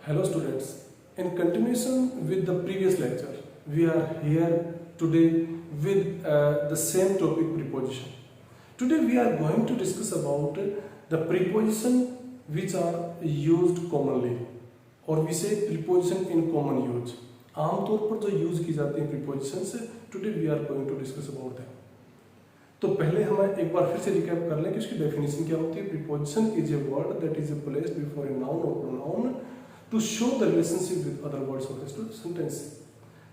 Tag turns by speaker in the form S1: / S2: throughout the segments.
S1: Hello students, in continuation with the previous lecture, we are here today with the same topic preposition. Today we are going to discuss about the preposition which are used commonly or we say preposition in common use. आमतौर पर जो use की जाती है prepositions, today we are going to discuss about them. तो पहले हम एक बार फिर से रिकैप कर लें कि उसकी डेफिनेशन क्या होती है. preposition is a word that is placed before a noun or pronoun to show the relationship with other words of a sentence.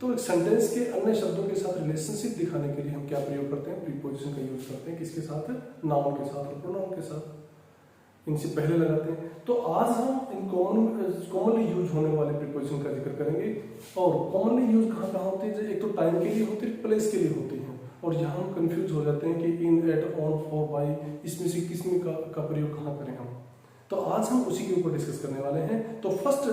S1: तो एक सेंटेंस के अन्य शब्दों के साथ रिलेशनशिप दिखाने के लिए हम क्या प्रयोग करते हैं, प्रीपोजिशन का यूज करते हैं. किसके साथ? नाउन के साथ और प्रोनाउन के साथ. इनसे पहले लगाते हैं. तो आज हम इन कॉमनली यूज होने वाले प्रीपोजिशन का जिक्र करेंगे. और कॉमनली यूज कहाँ कहाँ होती है? एक तो टाइम के लिए होती है, प्लेस के लिए होती है. और यहाँ हम कंफ्यूज हो जाते हैं कि इन, एट, ऑन, फॉर, बाई, इसमें से किसमें का प्रयोग कहाँ करें हम. तो आज हम उसी के ऊपर डिस्कस करने वाले हैं. तो फर्स्ट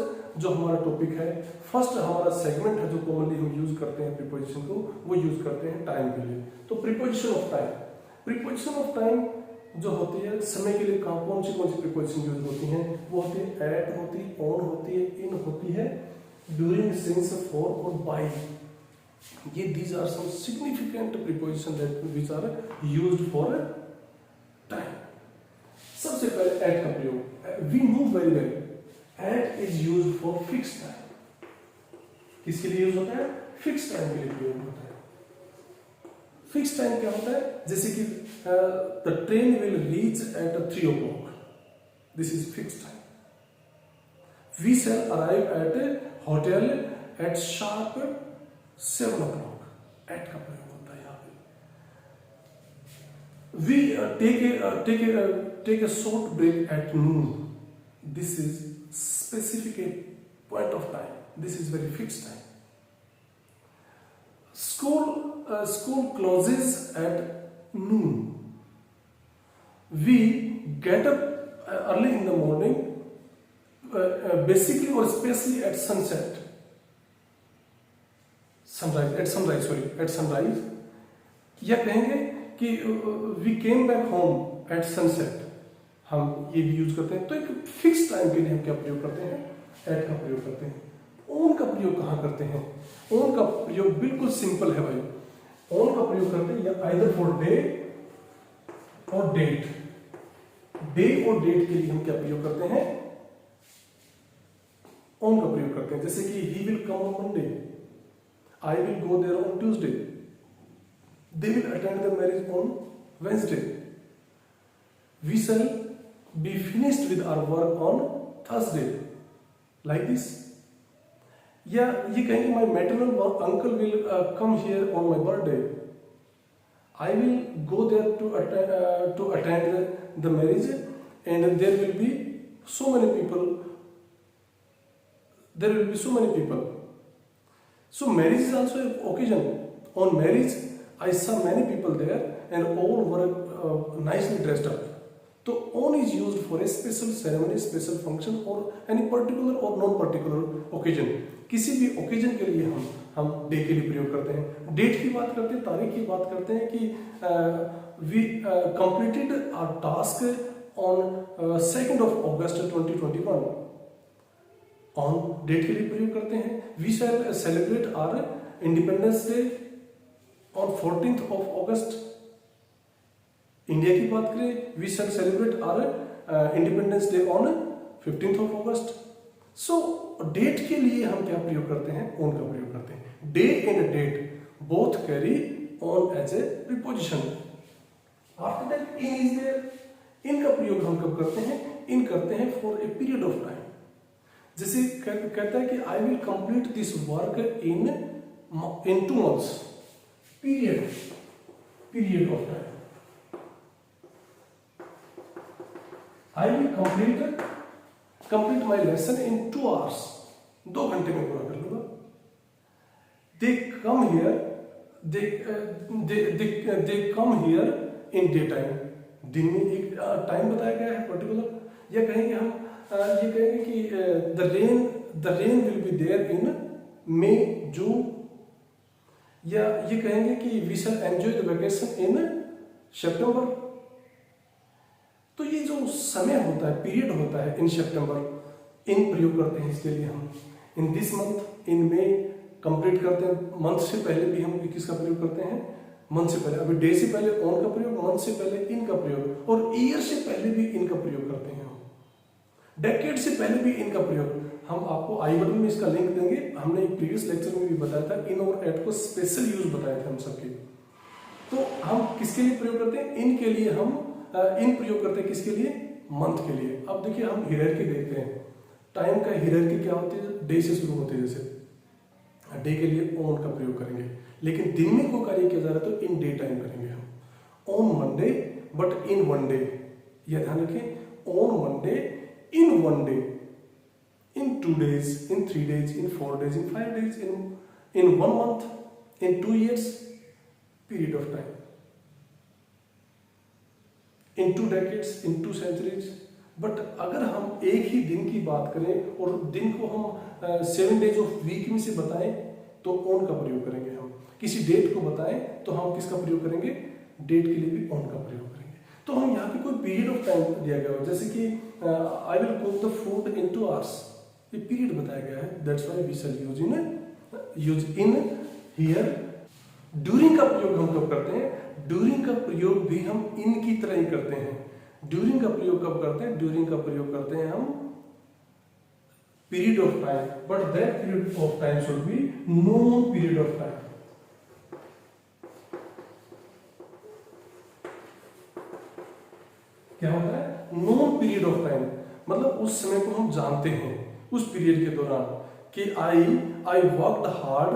S1: जो हमारा टॉपिक है, फर्स्ट हमारा सेगमेंट है जो कॉमनली हम यूज करते हैं प्रीपोजिशन को, वो यूज करते हैं टाइम के लिए. तो preposition of time. Preposition of time जो होती है समय के लिए कौन सी प्रीपोजिशन यूज होती हैं? वो होती है एट, होती है ऑन, होती है इन, होती है ड्यूरिंग, सिंस, फॉर और बाय. ये these are some significant preposition that which are used for time. सबसे पहले at का प्रयोग. We know very well at is used for fixed time. किसके लिए यूज होता है? फिक्स टाइम के लिए प्रयोग होता है. फिक्स टाइम क्या होता है? जैसे कि the train will reach at 3 o'clock. This is fixed time. We shall arrive at a hotel at sharp 7 o'clock. At का प्रयोग होता है यहाँ पे. We take a short break at noon. This is specific point of time. This is very fixed time. School closes at noon. We get up early in the morning, basically or especially at sunset. At sunrise. या कहेंगे कि we came back home at sunset. हम ये भी use करते हैं. तो एक फिक्स टाइम के लिए हम क्या प्रयोग करते हैं? एट का प्रयोग करते हैं. ऑन का प्रयोग कहाँ करते हैं? ऑन का प्रयोग बिल्कुल सिंपल है भाई. ऑन का प्रयोग करते हैं या आइदर फॉर डे और डेट. डे और डेट के लिए हम क्या प्रयोग करते हैं? ऑन का प्रयोग करते हैं. जैसे कि he will come on Monday. I will go there on Tuesday. They will attend the marriage on Wednesday. We shall be finished with our work on Thursday. Like this. या ये कहेंगे my maternal uncle will come here on my birthday. I will go there to attend the marriage and there will be so many people. There will be so many people. So marriage is also an occasion. On marriage, I saw many people there and all were nicely dressed up. So on is used for a special ceremony, special function or any particular or non-particular occasion. किसी भी occasion के लिए हम day के लिए प्रयोग करते हैं. Date की बात करते हैं, तारीख की बात करते हैं कि we completed our task on 2nd of August 2021. On date के लिए प्रयोग करते हैं. We shall celebrate our independence day on 14th of August. India की बात करें, we shall celebrate our independence day on 15th of August. So date के लिए हम क्या प्रयोग करते हैं? ऑन का प्रयोग करते हैं. Day and date both carry on as a preposition. After that in is there. In का प्रयोग हम कब करते हैं? इन करते हैं for a period of time. जैसे कहता है कि I will complete this work in 2 months. Period of time. I will complete my lesson in 2 hours. 2 घंटे में पूरा कर लूंगा. They come here in day time. दिन में एक टाइम बताया गया है पर्टिकुलर. या कहेंगे हम ये कहेंगे कि the rain will be there in May, June. या ये कहेंगे कि we shall enjoy the vacation in September. तो ये जो समय होता है, पीरियड होता है इन सितंबर, इन प्रयोग करते हैं इसके लिए हम। इन दिस मंथ, इन में कंप्लीट करते हैं। मंथ से पहले भी हम किसका प्रयोग करते हैं? मंथ से पहले। अभी डे से पहले ऑन का प्रयोग, मंथ से पहले इन का प्रयोग, और ईयर से पहले भी इनका प्रयोग करते हैं हम। डेकेड से पहले भी इनका प्रयोग। हम आपको आई बटन में इसका लिंक देंगे। हमने प्रीवियस लेक्चर में भी बताया था, इन और एट को स्पेशल यूज बताए थे हम सबके। तो हम किसके लिए प्रयोग करते हैं? इन के लिए हम इन प्रयोग करते हैं। किसके लिए? मंथ के लिए। अब देखिए हम हियरार्की देखते हैं। टाइम का हियरार्की क्या होती है? डे से शुरू होती है। जैसे डे के लिए ऑन का प्रयोग करेंगे, लेकिन दिन में कोई कार्य किया जा रहा है तो इन डे टाइम करेंगे हम। On Monday but in one day, यह ध्यान रखें। On Monday in one day, in 2 days, in 3 days, in 4 days, in 5 days, in 1 month, in 2 years, period of time, in 2 decades, in 2 centuries। But अगर हम एक ही दिन की बात करें और दिन को हम 7 days ऑफ वीक में से बताएं तो ऑन का प्रयोग करेंगे हम। किसी डेट को बताएं तो हम किसका प्रयोग करेंगे? डेट के लिए भी ऑन का प्रयोग करेंगे। तो हम यहाँ पे कोई पीरियड ऑफ टाइम दिया गया हो, जैसे कि I will cook the food in 2 hours, ये पीरियड बताया गया है। That's why we shall use in here. During का प्रयोग हम कब करते हैं? ड्यूरिंग का प्रयोग भी हम इन की तरह ही करते हैं। ड्यूरिंग का प्रयोग कब करते हैं? ड्यूरिंग का प्रयोग करते हैं हम period of time, but that period of time should be known period of time. क्या होता है? नोन पीरियड ऑफ टाइम, मतलब उस समय को हम जानते हैं, उस पीरियड के दौरान कि I worked hard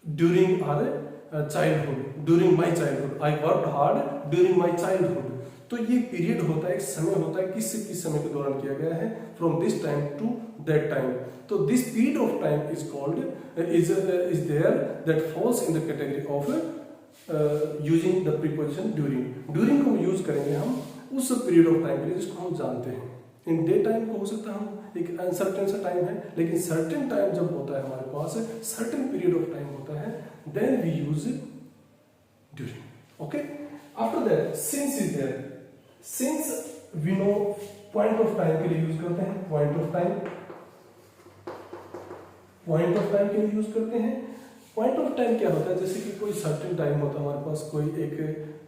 S1: during our childhood, during my childhood, I worked hard during my childhood. तो ये पीरियड होता है, एक समय होता है, किस से किस समय के दौरान किया गया है, from this time to that time. तो this period of time is called is there that falls in the category of using the preposition during. During को यूज करेंगे हम उस पीरियड ऑफ टाइम के लिए जिसको हम जानते हैं। इन डे टाइम को हो सकता है हम एक अनसर्टेन सा टाइम है, लेकिन सर्टेन टाइम जब होता है हमारे पास, सर्टेन पीरियड ऑफ टाइम होता है, then we use during. Okay, after that since is there. Since we know point of time के लिए यूज करते हैं। Point of time, point of time के लिए यूज करते हैं। पॉइंट ऑफ टाइम क्या होता है? जैसे कि कोई सर्टेन टाइम होता है हमारे पास, कोई एक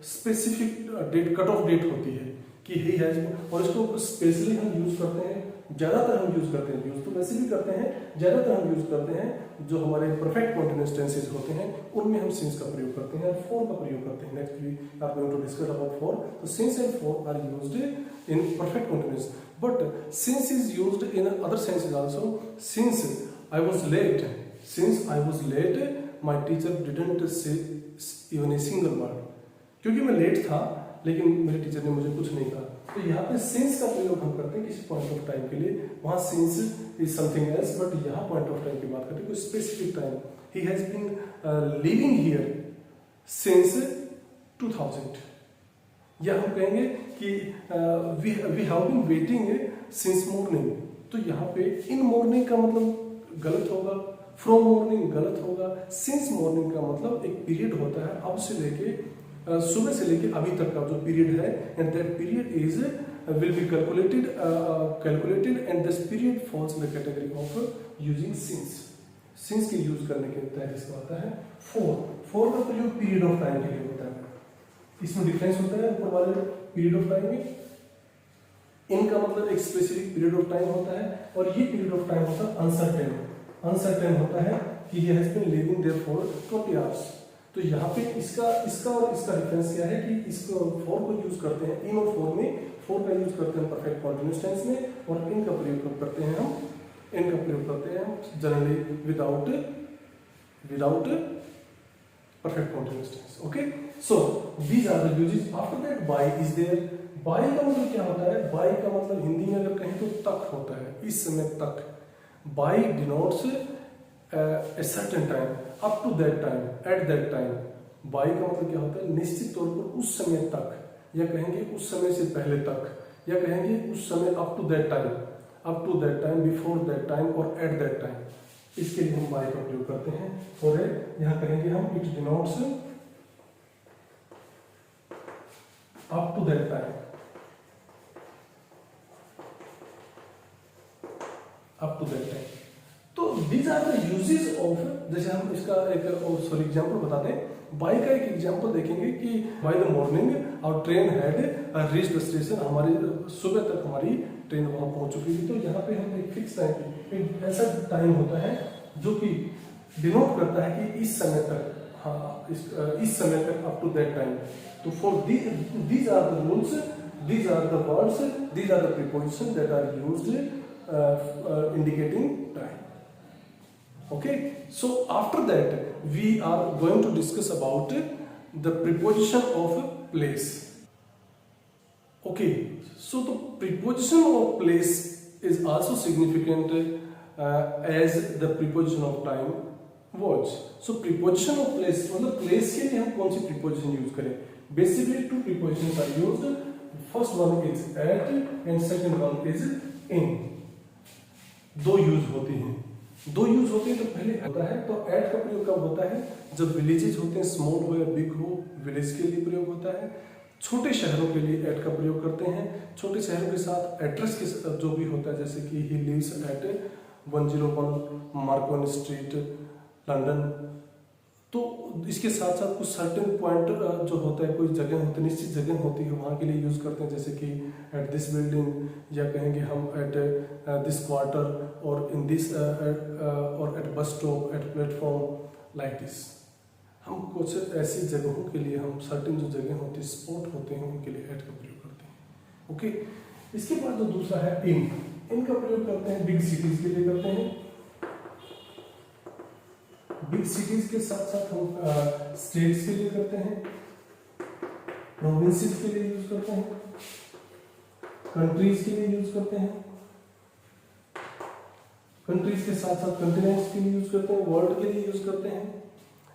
S1: specific date, cut off date होती है कि ही हैज, और इसको स्पेशली हम यूज करते हैं। ज्यादातर हम यूज करते हैं, यूज तो वैसे भी करते हैं, ज्यादातर हम यूज करते हैं जो हमारे परफेक्ट कॉन्टिन्यूअस टेंसेस होते हैं उनमें हम सिंस का प्रयोग करते हैं, फॉर का प्रयोग करते हैं। Next we are going to discuss about for. तो since and for are used in perfect continuous, but since is used in other senses also. Since I was late, since I was late my teacher didn't say even a single word. क्योंकि मैं late था लेकिन मेरे teacher ने मुझे कुछ नहीं कहा। तो यहाँ पे सिंस का प्रयोग हम करते हैं किसी पॉइंट ऑफ टाइम के लिए। वहां since is something else, but यहाँ पॉइंट ऑफ टाइम की बात करते हैं, कोई specific time. He has been living here since 2000, या हम कहेंगे कि we have been waiting since morning. तो यहाँ पे इन मॉर्निंग का मतलब गलत होगा, फ्रॉम मॉर्निंग गलत होगा। सिंस मॉर्निंग का मतलब एक पीरियड होता है, अब से लेके सुबह से लेके अभी तक का जो पीरियड है, and that period is will be calculated and this period false in the category of using since. Since के यूज करने के तहत इसका आता है फॉर। फॉर का प्रयोग पीरियड ऑफ टाइम के लिए होता है। इसमें डिफरेंस होता है ऊपर वाले पीरियड ऑफ टाइम में। इनका मतलब एक स्पेसिफिक पीरियड ऑफ टाइम होता है, और ये पीरियड ऑफ टाइम होता है अनसर्टेन। अनसर्टेन होता है कि he has been living there for 20 hours। तो यहाँ पे इसका और इसका डिफरेंस क्या है कि इसको फॉर को यूज करते हैं इन और फॉर में। फॉर का यूज करते हैं परफेक्ट कॉन्टिन्यूअस टेंस में, और इन का प्रयोग कब करते हैं हम? इन का प्रयोग करते हैं हम generally without perfect continuous tense. Okay, so these are the uses. After that by is there. By का मतलब क्या होता है? बाय का मतलब हिंदी में अगर कहें तो तक होता है, इस समय तक। By denotes a certain time, up to that time, at that time। By का मतलब क्या होता है? निश्चित तौर पर उस समय तक, या कहेंगे उस समय से पहले तक, या कहेंगे उस समय up to that time, before that time और at that time। इसके लिए हम बाय का प्रयोग करते हैं। और यहाँ कहेंगे हम it denotes up to that time। Up to that time. तो these are the usages of, जैसे हम इसका एक एग्जांपल बताते हैं। बाय का एक एग्जांपल देखेंगे कि by the morning our train had reach the station, हमारी सुबह तक हमारी ट्रेन वहां पहुंच चुकी थी। तो यहाँ पे हम एक फिक्स टाइम, एक ऐसा टाइम होता है जो कि डिनोट करता है कि इस समय तक, हाँ इस समय तक, अप टू दैट टाइम। तो for these are the rules, these are the words, these are the prepositions that are used indicating time. Okay, so after that we are going to discuss about the preposition of place. Okay, so the preposition of place is also significant as the preposition of time was. So preposition of place, मतलब place के लिए हम कौन सी preposition use करें? Basically two prepositions are used. First one is at and second one is in. दो use होते हैं, तो पहले होता है तो एट का प्रयोग कब होता है? जब विलेजेस होते हैं, स्मॉल हो या बिग हो, विलेज के लिए प्रयोग होता है। छोटे शहरों के लिए एट का प्रयोग करते हैं। छोटे शहरों के साथ एड्रेस के जो भी होता है, जैसे कि he lives at 101 Marcone Street London. तो इसके साथ साथ कुछ सर्टेन पॉइंट जो होता है, कोई जगह होती है, निश्चित जगह होती है, वहाँ के लिए यूज करते हैं, जैसे कि एट दिस बिल्डिंग, या कहेंगे हम एट दिस क्वार्टर, और इन दिस और at bus stop, at platform, like this. हम कुछ ऐसी जगहों के लिए, हम सर्टेन जो जगह होती है, स्पॉट होते हैं, उनके लिए एट का प्रयोग करते हैं। ओके, इसके बाद जो दूसरा है इन का प्रयोग करते हैं बिग सिटीज के लिए करते हैं। बिग सिटीज के साथ साथ हम स्टेट्स के लिए करते हैं, प्रोविंसेस के लिए यूज करते हैं, कंट्रीज के लिए यूज करते हैं, कंट्रीज के साथ साथ कंटिनेंट्स के लिए यूज करते हैं, वर्ल्ड के लिए यूज करते हैं।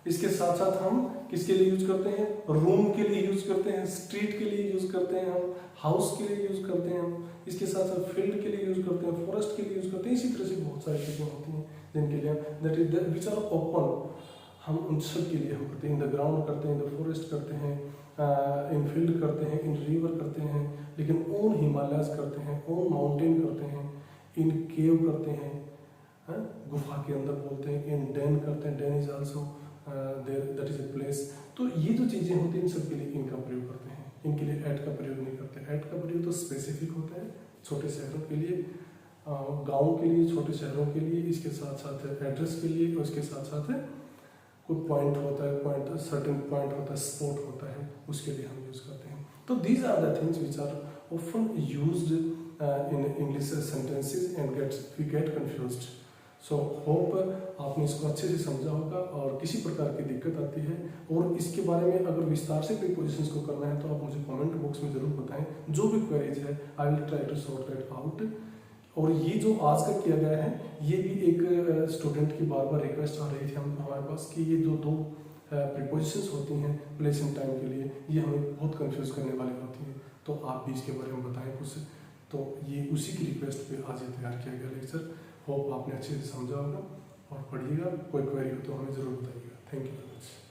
S1: इसके साथ साथ हम किसके लिए यूज करते हैं? रूम के लिए यूज करते हैं, स्ट्रीट के लिए यूज करते हैं, हम हाउस के लिए यूज करते हैं, हम इसके साथ साथ फील्ड के लिए यूज करते हैं, फॉरेस्ट के लिए यूज करते हैं। इसी तरह से बहुत सारी चीजें होती हैं जिनके लिए that is which are open, हम उन सब के लिए हम करते हैं। इन द ग्राउंड करते हैं, इन द फॉरेस्ट करते हैं, इन फील्ड करते हैं, इन रिवर करते हैं, लेकिन ओन हिमालयस करते हैं, ओन माउंटेन करते हैं, इन केव करते हैं, गुफा के अंदर बोलते हैं, इन डैन करते हैं, Dan is also that is a place. तो ये जो चीजें होती हैं, इन सब के लिए इनका प्रयोग करते हैं, इनके लिए एट का प्रयोग नहीं करते। एट का प्रयोग तो स्पेसिफिक होता है छोटे शहरों के लिए, गांव के लिए, छोटे शहरों के लिए, इसके साथ साथ एड्रेस के लिए, और इसके साथ साथ कोई पॉइंट होता है, पॉइंट सर्टेन पॉइंट होता है, स्पॉट होता है, उसके लिए हम यूज करते हैं। तो these are the things which are often used in English sentences and we get confused. So hope आपने इसको अच्छे से समझा होगा, और किसी प्रकार की दिक्कत आती है और इसके बारे में अगर विस्तार से प्रीपोजिशंस को करना है तो आप मुझे कमेंट बॉक्स में जरूर बताएं। जो भी क्वेरीज है I will try to sort that out. और ये जो आज का किया गया है, ये भी एक स्टूडेंट की बार बार रिक्वेस्ट आ रही थी हमारे पास कि ये जो दो प्रीपोजिशंस होती हैं प्लेस एंड टाइम के लिए, ये हमें बहुत कंफ्यूज करने वाली होती हैं, तो आप भी इसके बारे में बताएं कुछ। तो ये उसी की रिक्वेस्ट पे आज ये तैयार किया गया लेक्चर। होप आपने अच्छे से समझा होगा, और पढ़िएगा, कोई क्वेरी हो तो हमें ज़रूर बताइएगा। Thank you very much.